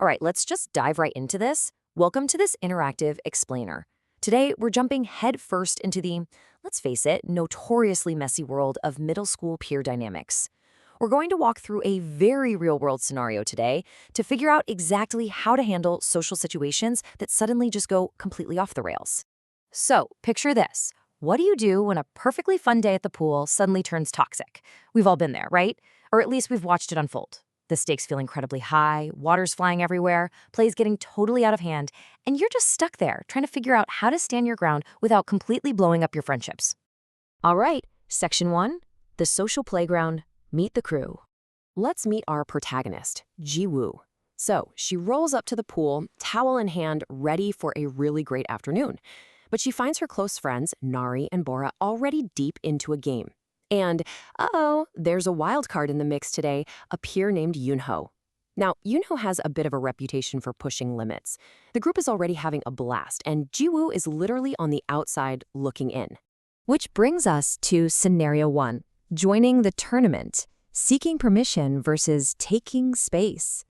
All right, let's just dive right into this. Welcome to this interactive explainer. Today, we're jumping headfirst into the, let's face it, notoriously messy world of middle school peer dynamics. We're going to walk through a very real-world scenario today to figure out exactly how to handle social situations that suddenly just go completely off the rails. So, picture this. What do you do when a perfectly fun day at the pool suddenly turns toxic? We've all been there, right? Or at least we've watched it unfold. The stakes feel incredibly high, water's flying everywhere, play's getting totally out of hand, and you're just stuck there trying to figure out how to stand your ground without completely blowing up your friendships. All right, Section 1, the social playground, meet the crew. Let's meet our protagonist, Ji-woo. So, she rolls up to the pool, towel in hand, ready for a really great afternoon. But she finds her close friends, Nari and Bora, already deep into a game. And, uh-oh, there's a wild card in the mix today, a peer named Yoonho. Now, Yoonho has a bit of a reputation for pushing limits. The group is already having a blast, and Ji-woo is literally on the outside looking in. Which brings us to Scenario 1, joining the tournament, seeking permission versus taking space.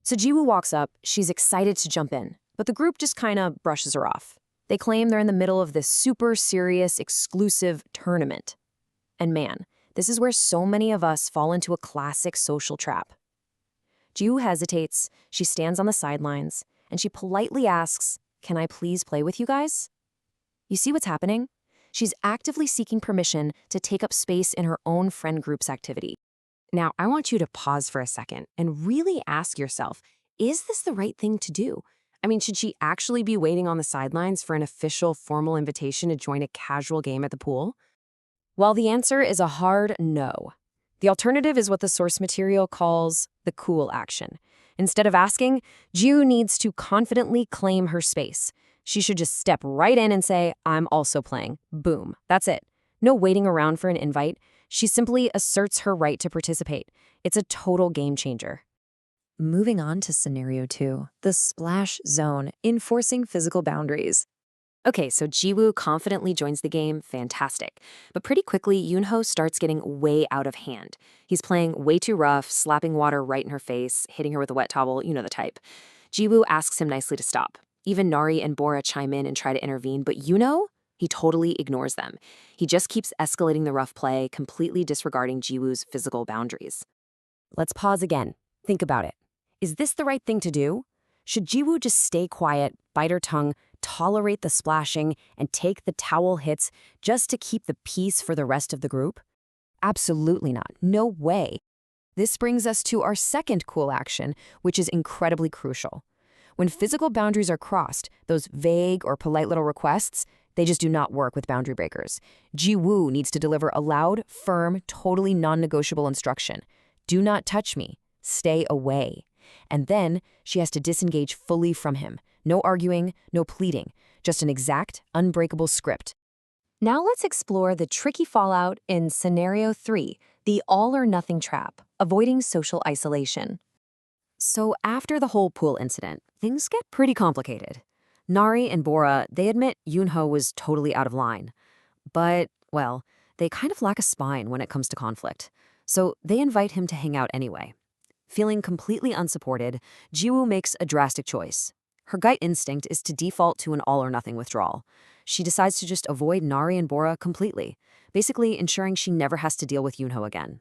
So Ji-woo walks up, she's excited to jump in, but the group just kind of brushes her off. They claim they're in the middle of this super serious, exclusive tournament. And man, this is where so many of us fall into a classic social trap. Ji-woo hesitates, she stands on the sidelines, and she politely asks, "Can I please play with you guys?" You see what's happening? She's actively seeking permission to take up space in her own friend group's activity. Now, I want you to pause for a second and really ask yourself, is this the right thing to do? I mean, should she actually be waiting on the sidelines for an official, formal invitation to join a casual game at the pool? Well, the answer is a hard no. The alternative is what the source material calls the cool action. Instead of asking, Ju needs to confidently claim her space. She should just step right in and say, "I'm also playing." Boom. That's it. No waiting around for an invite. She simply asserts her right to participate. It's a total game changer. Moving on to Scenario 2, the splash zone, enforcing physical boundaries. Okay, so Ji-woo confidently joins the game, fantastic. But pretty quickly, Yoonho starts getting way out of hand. He's playing way too rough, slapping water right in her face, hitting her with a wet towel, you know the type. Ji-woo asks him nicely to stop. Even Nari and Bora chime in and try to intervene, but Yoonho, he totally ignores them. He just keeps escalating the rough play, completely disregarding Ji-woo's physical boundaries. Let's pause again. Think about it. Is this the right thing to do? Should Ji-woo just stay quiet, bite her tongue, tolerate the splashing, and take the towel hits just to keep the peace for the rest of the group? Absolutely not. No way. This brings us to our second cool action, which is incredibly crucial. When physical boundaries are crossed, those vague or polite little requests, they just do not work with boundary breakers. Ji-woo needs to deliver a loud, firm, totally non-negotiable instruction. Do not touch me. Stay away. And then she has to disengage fully from him. No arguing, no pleading, just an exact, unbreakable script. Now let's explore the tricky fallout in Scenario 3, the all-or-nothing trap, avoiding social isolation. So after the whole pool incident, things get pretty complicated. Nari and Bora, they admit Yoonho was totally out of line. But, well, they kind of lack a spine when it comes to conflict. So they invite him to hang out anyway. Feeling completely unsupported, Ji-woo makes a drastic choice. Her gut instinct is to default to an all-or-nothing withdrawal. She decides to just avoid Nari and Bora completely, basically ensuring she never has to deal with Yoonho again.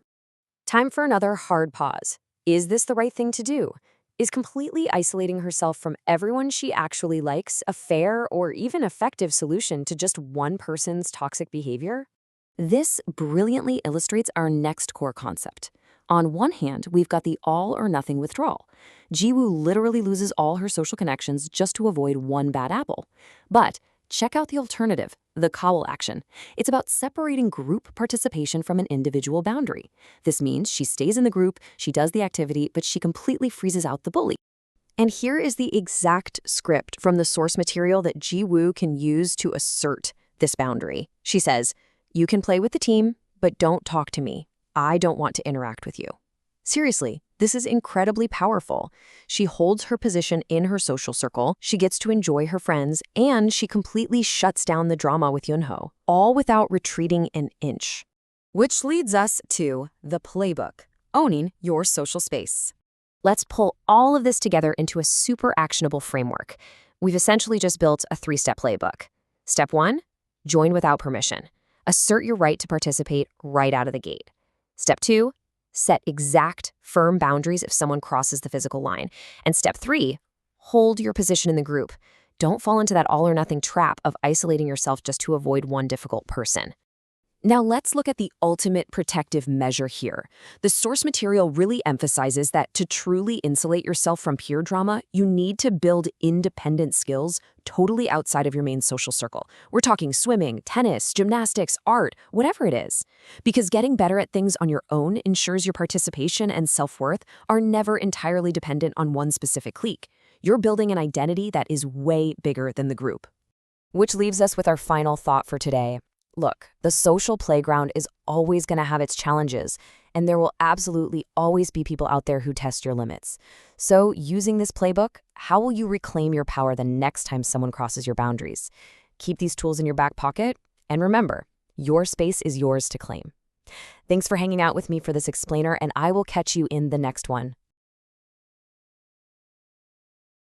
Time for another hard pause. Is this the right thing to do? Is completely isolating herself from everyone she actually likes a fair or even effective solution to just one person's toxic behavior? This brilliantly illustrates our next core concept. On one hand, we've got the all-or-nothing withdrawal. Ji-woo literally loses all her social connections just to avoid one bad apple. But check out the alternative, the cowl action. It's about separating group participation from an individual boundary. This means she stays in the group, she does the activity, but she completely freezes out the bully. And here is the exact script from the source material that Ji-woo can use to assert this boundary. She says, "You can play with the team, but don't talk to me. I don't want to interact with you." Seriously, this is incredibly powerful. She holds her position in her social circle, she gets to enjoy her friends, and she completely shuts down the drama with Yoonho, all without retreating an inch. Which leads us to the playbook, owning your social space. Let's pull all of this together into a super actionable framework. We've essentially just built a 3-step playbook. Step 1, join without permission. Assert your right to participate right out of the gate. Step 2, set exact, firm boundaries if someone crosses the physical line. And step 3, hold your position in the group. Don't fall into that all-or-nothing trap of isolating yourself just to avoid one difficult person. Now let's look at the ultimate protective measure here. The source material really emphasizes that to truly insulate yourself from peer drama, you need to build independent skills totally outside of your main social circle. We're talking swimming, tennis, gymnastics, art, whatever it is. Because getting better at things on your own ensures your participation and self-worth are never entirely dependent on one specific clique. You're building an identity that is way bigger than the group. Which leaves us with our final thought for today. Look, the social playground is always going to have its challenges, and there will absolutely always be people out there who test your limits. So, using this playbook, how will you reclaim your power the next time someone crosses your boundaries? Keep these tools in your back pocket, and remember, your space is yours to claim. Thanks for hanging out with me for this explainer, and I will catch you in the next one.